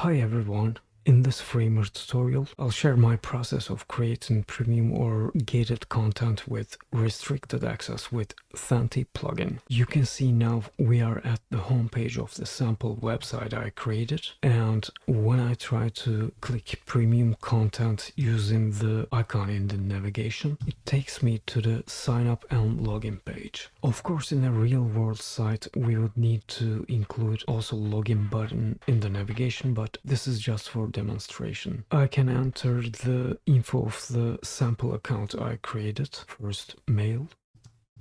Hi everyone, in this Framer tutorial I'll share my process of creating premium or gated content with restricted access with Thenty plugin. You can see now we are at the homepage of the sample website I created, and when I try to click premium content using the icon in the navigation, it takes me to the sign up and login page. Of course, in a real world site we would need to include also login button in the navigation, but this is just for demonstration. I can enter the info of the sample account I created. First mail,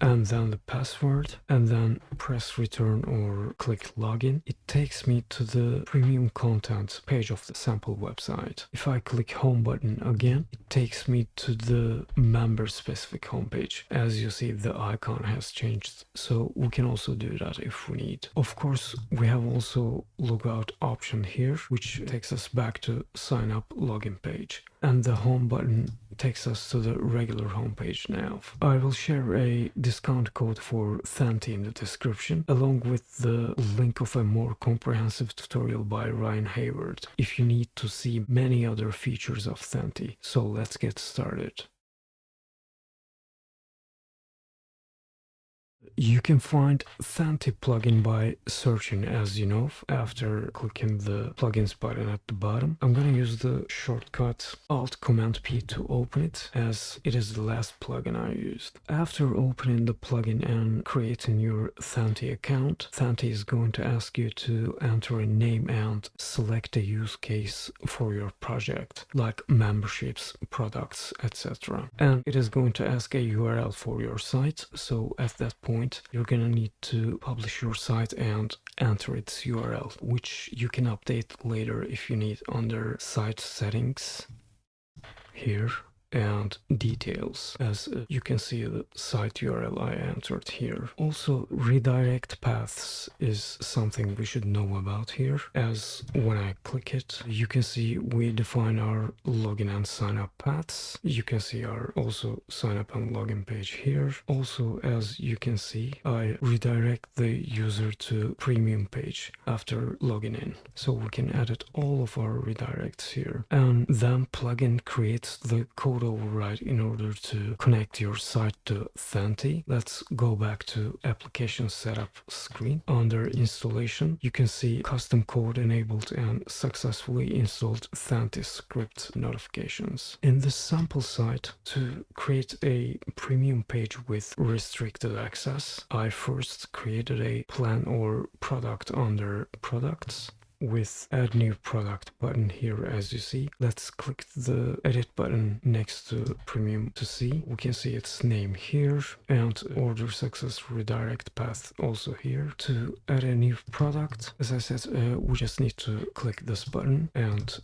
and then the password, and then press return or click login. It takes me to the premium content page of the sample website. If I click home button again, it takes me to the member specific homepage. As you see, the icon has changed, so we can also do that if we need. Of course, we have also logout option here, which takes us back to sign up login page. And the home button takes us to the regular homepage now. I will share a discount code for Thanty in the description, along with the link of a more comprehensive tutorial by Ryan Hayward if you need to see many other features of Thanty. So let's get started. You can find Thenty plugin by searching, as you know, after clicking the plugins button at the bottom. I'm gonna use the shortcut Alt-Command-P to open it, as it is the last plugin I used. After opening the plugin and creating your Thenty account, Thenty is going to ask you to enter a name and select a use case for your project, like memberships, products, etc. And it is going to ask a URL for your site, so at that point you're gonna need to publish your site and enter its URL, which you can update later if you need under site settings here and details. As you can see, the site URL I entered here. Also, redirect paths is something we should know about here, as when I click it, you can see we define our login and sign up paths. You can see our also sign up and login page here. Also, as you can see, I redirect the user to premium page after logging in, so we can edit all of our redirects here. And then plugin creates the code override in order to connect your site to Thenty. Let's go back to application setup screen. Under installation, you can see custom code enabled and successfully installed Thenty script notifications. In the sample site, to create a premium page with restricted access, I first created a plan or product under products with add new product button here. As you see, let's click the edit button next to premium to see. We can see its name here and order success redirect path also here. To add a new product, as I said, we just need to click this button, and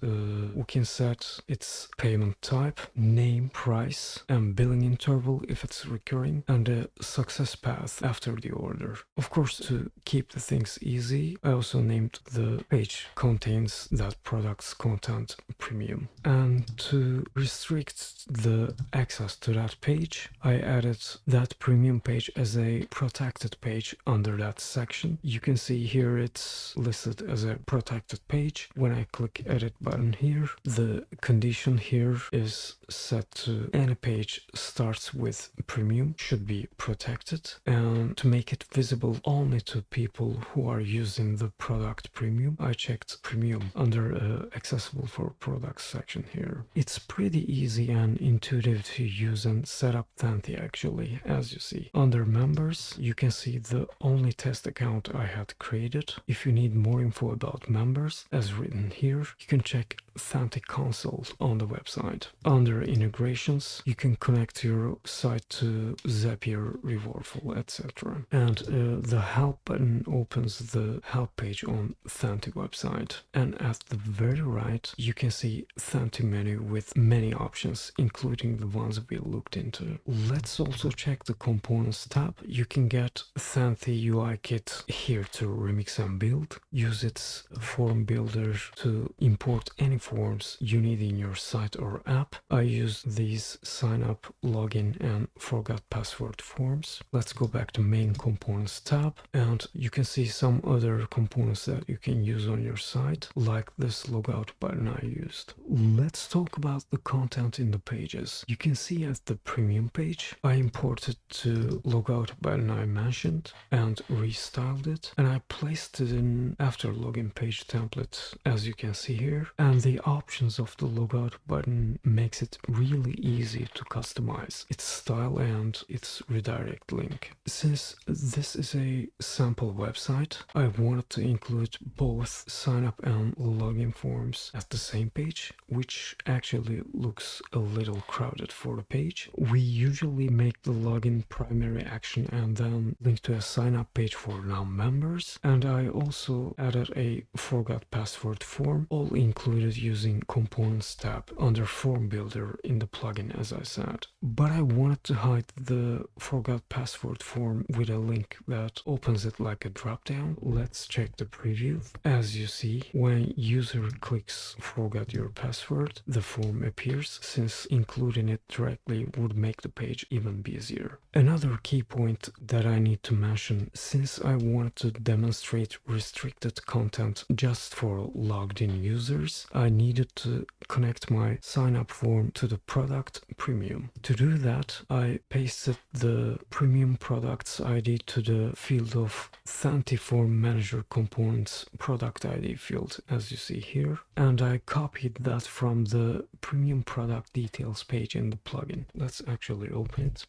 we can set its payment type, name, price, and billing interval if it's recurring, and a success path after the order. Of course, to keep the things easy, I also named the page contains that product's content premium. And to restrict the access to that page, I added that premium page as a protected page under that section. You can see here it's listed as a protected page. When I click edit button here, the condition here is set to any page starts with premium should be protected, and to make it visible only to people who are using the product premium, I checked premium under accessible for products section here. It's pretty easy and intuitive to use and set up Thenty actually. As you see, under members, you can see the only test account I had created. If you need more info about members, as written here, you can check Thenty console on the website. Under integrations, you can connect your site to Zapier, Revolve, etc. And the help button opens the help page on Thenty website. And at the very right, you can see Thenty menu with many options, including the ones we looked into. Let's also check the components tab. You can get Thenty UI kit here to remix and build. Use its form builder to import any forms you need in your site or app. I used these sign up, login, and forgot password forms. Let's go back to main components tab, and you can see some other components that you can use on on your site, like this logout button I used. Let's talk about the content in the pages. You can see at the premium page, I imported the logout button I mentioned and restyled it, and I placed it in after login page template, as you can see here. And the options of the logout button makes it really easy to customize its style and its redirect link. Since this is a sample website, I wanted to include both sign up and login forms at the same page, which actually looks a little crowded for the page. We usually make the login primary action and then link to a sign up page for non-members. And I also added a forgot password form, all included using components tab under form builder in the plugin, as I said. But I wanted to hide the forgot password form with a link that opens it like a drop-down. Let's check the preview. As you see, when user clicks forgot your password, the form appears, since including it directly would make the page even busier. Another key point that I need to mention, since I wanted to demonstrate restricted content just for logged in users, I needed to connect my sign up form to the product premium. To do that, I pasted the premium products ID to the field of Thenty form manager components product ID field, as you see here, and I copied that from the premium product details page in the plugin. Let's actually open it.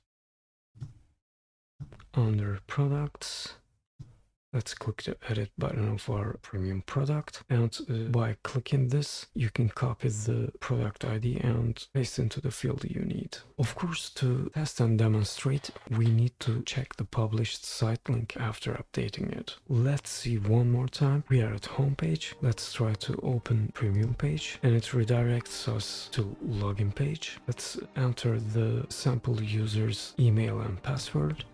Under products, let's click the edit button of our premium product, and by clicking this you can copy the product ID and paste into the field you need. Of course, to test and demonstrate, we need to check the published site link after updating it. Let's see one more time. We are at homepage. Let's try to open premium page, and it redirects us to login page. Let's enter the sample user's email and password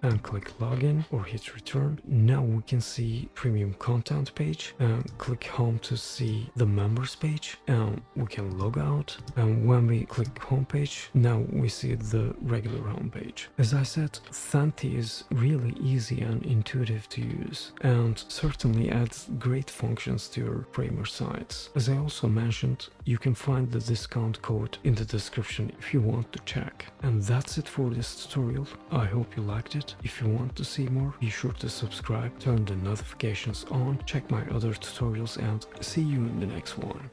and click login or hit return. Now we can see premium content page, and click home to see the members page, and we can log out. And when we click home page, now we see the regular home page. As I said, Thanty is really easy and intuitive to use, and certainly adds great functions to your Framer sites. As I also mentioned, you can find the discount code in the description if you want to check. And that's it for this tutorial. I hope you liked it. If you want to see more, be sure to subscribe, turn the notifications on, check my other tutorials, and see you in the next one.